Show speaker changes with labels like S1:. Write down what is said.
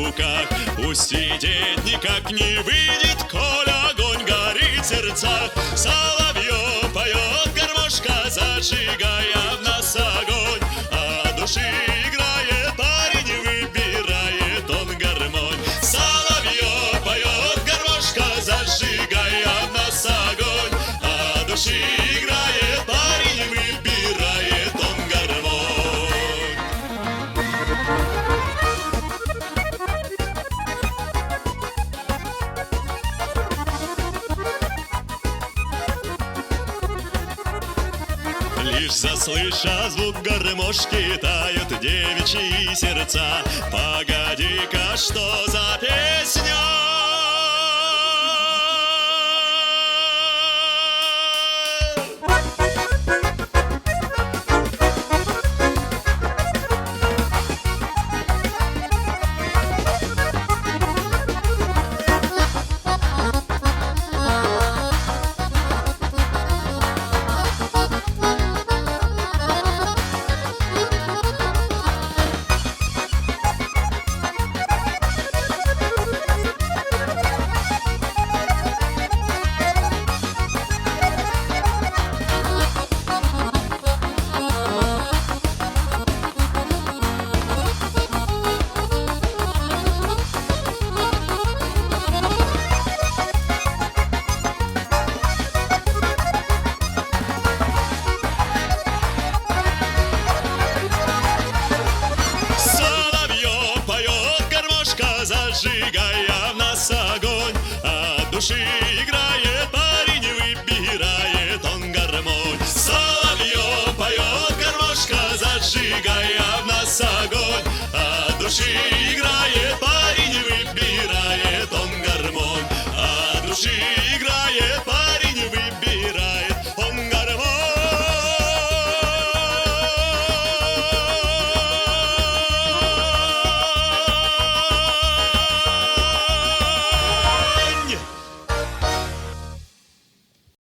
S1: руках. Пустить никак не выйдет, коль огонь горит в сердцах. Соловьев поет, гармошка зажигая в нас огонь, а души играет парень, выбирает он гармонь. Соловьев поет, гармошка зажигая в нас огонь, а души играет парень, выбирает он гармонь. Лишь заслыша звук гармошки, тают девичьи сердца. Погоди-ка, что за песня? Зажигая в нас огонь, от души играет парень, выбирает он гармонь. Соловьев поет, гармошка зажигая в нас огонь, от души играет.